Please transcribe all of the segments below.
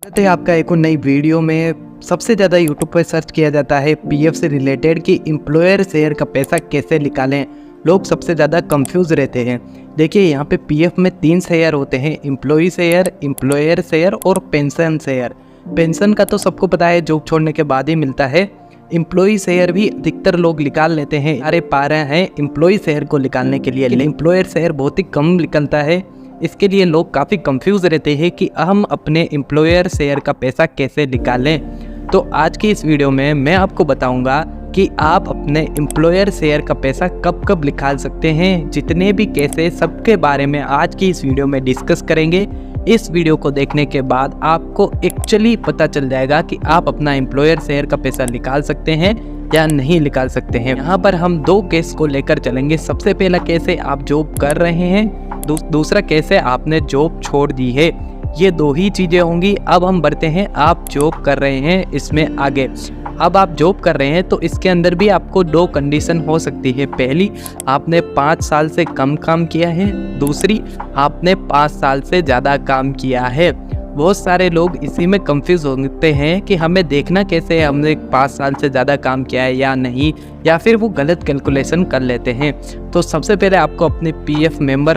स्वागत है आपका एक और नई वीडियो में। सबसे ज़्यादा यूट्यूब पर सर्च किया जाता है पीएफ से रिलेटेड कि एम्प्लॉयर शेयर का पैसा कैसे निकालें। लोग सबसे ज़्यादा कंफ्यूज रहते हैं। देखिए यहाँ पे पीएफ में 3 शेयर होते हैं, एम्प्लॉई शेयर, एम्प्लॉयर शेयर और पेंशन शेयर। पेंशन का तो सबको पता है, जॉब छोड़ने के बाद ही मिलता है। एम्प्लॉई शेयर भी अधिकतर लोग निकाल लेते हैं, अरे पा रहे हैं एम्प्लॉई शेयर को निकालने के लिए, लेकिन एम्प्लॉयर शेयर बहुत ही कम निकलता है। इसके लिए लोग काफ़ी कंफ्यूज रहते हैं कि हम अपने एम्प्लॉयर शेयर का पैसा कैसे निकालें। तो आज की इस वीडियो में मैं आपको बताऊंगा कि आप अपने एम्प्लॉयर शेयर का पैसा कब कब निकाल सकते हैं। जितने भी कैसे सबके बारे में आज की इस वीडियो में डिस्कस करेंगे। इस वीडियो को देखने के बाद आपको एक्चुअली पता चल जाएगा कि आप अपना एम्प्लॉयर शेयर का पैसा निकाल सकते हैं या नहीं निकाल सकते हैं। यहाँ पर हम 2 केस को लेकर चलेंगे। सबसे पहला केस है आप जॉब कर रहे हैं, दूसरा केस है आपने जॉब छोड़ दी है। ये 2 ही चीज़ें होंगी। अब हम बढ़ते हैं आप जॉब कर रहे हैं इसमें आगे। अब आप जॉब कर रहे हैं तो इसके अंदर भी आपको 2 कंडीशन हो सकती है। पहली, आपने 5 साल से कम काम किया है। दूसरी, आपने 5 साल से ज़्यादा काम किया है। बहुत सारे लोग इसी में कंफ्यूज होते हैं कि हमें देखना कैसे है हमने 5 साल से ज़्यादा काम किया है या नहीं, या फिर वो गलत कैलकुलेशन कर लेते हैं। तो सबसे पहले आपको अपने पीएफ मेंबर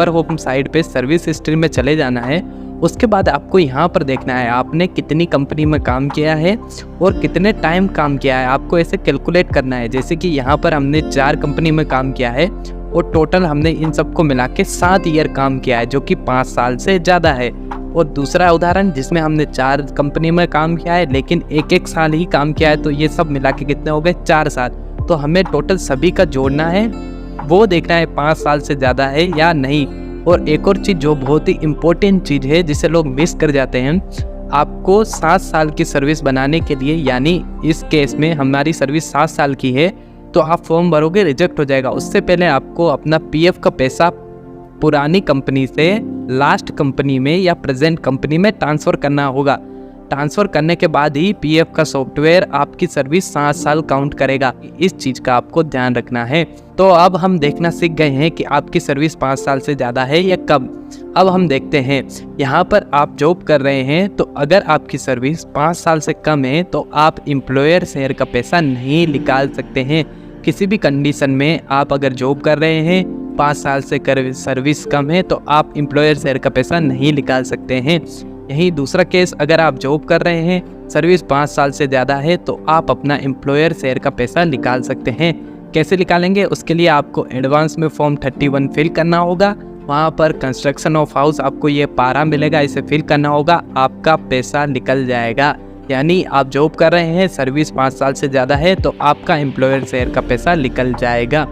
होम साइट पे सर्विस हिस्ट्री में चले जाना है। उसके बाद आपको यहाँ पर देखना है आपने कितनी कंपनी में काम किया है और कितने टाइम काम किया है। आपको ऐसे कैलकुलेट करना है, जैसे कि यहाँ पर हमने 4 कंपनी में काम किया है और टोटल हमने इन सबको मिला के 7 ईयर काम किया है, जो कि 5 साल से ज़्यादा है। और दूसरा उदाहरण जिसमें हमने 4 कंपनी में काम किया है लेकिन 1-1 साल ही काम किया है, तो ये सब मिला के कितने हो गए 4 साल। तो हमें टोटल सभी का जोड़ना है, वो देखना है 5 साल से ज़्यादा है या नहीं। और एक और चीज़ जो बहुत ही इम्पोर्टेंट चीज़ है जिसे लोग मिस कर जाते हैं, आपको 7 साल की सर्विस बनाने के लिए, यानी इस केस में हमारी सर्विस 7 साल की है, तो आप फॉर्म भरोगे रिजेक्ट हो जाएगा। उससे पहले आपको अपना पीएफ का पैसा पुरानी कंपनी से लास्ट कंपनी में या प्रेजेंट कंपनी में ट्रांसफ़र करना होगा। ट्रांसफ़र करने के बाद ही पीएफ का सॉफ्टवेयर आपकी सर्विस 7 साल काउंट करेगा। इस चीज़ का आपको ध्यान रखना है। तो अब हम देखना सीख गए हैं कि आपकी सर्विस 5 साल से ज़्यादा है या कब। अब हम देखते हैं यहाँ पर आप जॉब कर रहे हैं, तो अगर आपकी सर्विस 5 साल से कम है तो आप एम्प्लॉयर शेयर का पैसा नहीं निकाल सकते हैं। किसी भी कंडीशन में आप अगर जॉब कर रहे हैं, 5 साल से सर्विस कम है, तो आप एम्प्लॉयर शेयर का पैसा नहीं निकाल सकते हैं। यही दूसरा केस, अगर आप जॉब कर रहे हैं, सर्विस 5 साल से ज़्यादा है, तो आप अपना एम्प्लॉयर शेयर का पैसा निकाल सकते हैं। कैसे निकालेंगे, उसके लिए आपको एडवांस में फॉर्म 31 फिल करना होगा। वहाँ पर कंस्ट्रक्शन ऑफ हाउस आपको ये पारा मिलेगा, इसे फिल करना होगा, आपका पैसा निकल जाएगा। यानी आप जॉब कर रहे हैं, सर्विस 5 साल से ज़्यादा है, तो आपका एम्प्लॉयर शेयर का पैसा निकल जाएगा।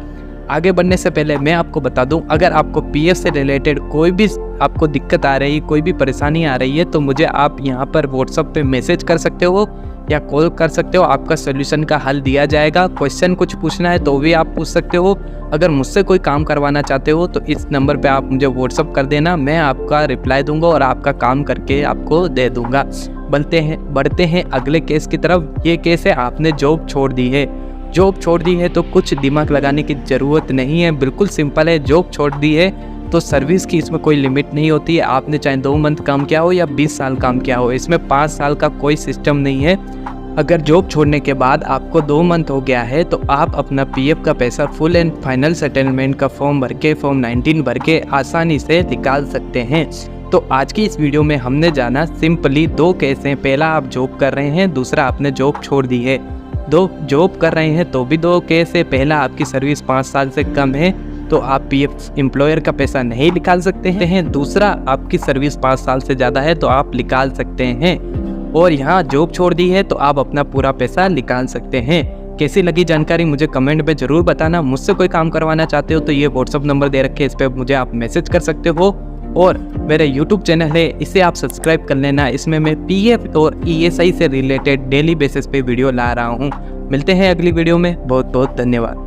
आगे बढ़ने से पहले मैं आपको बता दूं, अगर आपको पीएफ से रिलेटेड कोई भी आपको दिक्कत आ रही है, कोई भी परेशानी आ रही है, तो मुझे आप यहां पर व्हाट्सएप पे मैसेज कर सकते हो या कॉल कर सकते हो। आपका सोल्यूशन का हल दिया जाएगा। क्वेश्चन कुछ पूछना है तो भी आप पूछ सकते हो। अगर मुझसे कोई काम करवाना चाहते हो तो इस नंबर पे आप मुझे व्हाट्सएप कर देना, मैं आपका रिप्लाई दूंगा और आपका काम करके आपको दे दूंगा। बढ़ते हैं अगले केस की तरफ। ये केस है आपने जॉब छोड़ दी है। जॉब छोड़ दी है तो कुछ दिमाग लगाने की ज़रूरत नहीं है, बिल्कुल सिंपल है। जॉब छोड़ दी है तो सर्विस की इसमें कोई लिमिट नहीं होती है। आपने चाहे 2 मंथ काम किया हो या 20 साल काम किया हो, इसमें 5 साल का कोई सिस्टम नहीं है। अगर जॉब छोड़ने के बाद आपको 2 मंथ हो गया है तो आप अपना पीएफ का पैसा फुल एंड फाइनल सेटलमेंट का फॉर्म भर के, फॉर्म 19 भर के आसानी से निकाल सकते हैं। तो आज की इस वीडियो में हमने जाना सिंपली 2 केस हैं। पहला, आप जॉब कर रहे हैं, दूसरा आपने जॉब छोड़ दी है। जॉब कर रहे हैं तो भी 2 केस है। पहला, आपकी सर्विस 5 साल से कम है तो आप पीएफ एम्प्लॉयर का पैसा नहीं निकाल सकते हैं। दूसरा, आपकी सर्विस 5 साल से ज़्यादा है तो आप निकाल सकते हैं। और यहाँ जॉब छोड़ दी है तो आप अपना पूरा पैसा निकाल सकते हैं। कैसी लगी जानकारी मुझे कमेंट में ज़रूर बताना। मुझसे कोई काम करवाना चाहते हो तो ये व्हाट्सअप नंबर दे रखे, इस पर मुझे आप मैसेज कर सकते हो। और मेरा यूट्यूब चैनल है, इसे आप सब्सक्राइब कर लेना। इसमें मैं पीएफ और ईएसआई से रिलेटेड डेली बेसिस पे वीडियो ला रहा हूँ। मिलते हैं अगली वीडियो में। बहुत बहुत धन्यवाद।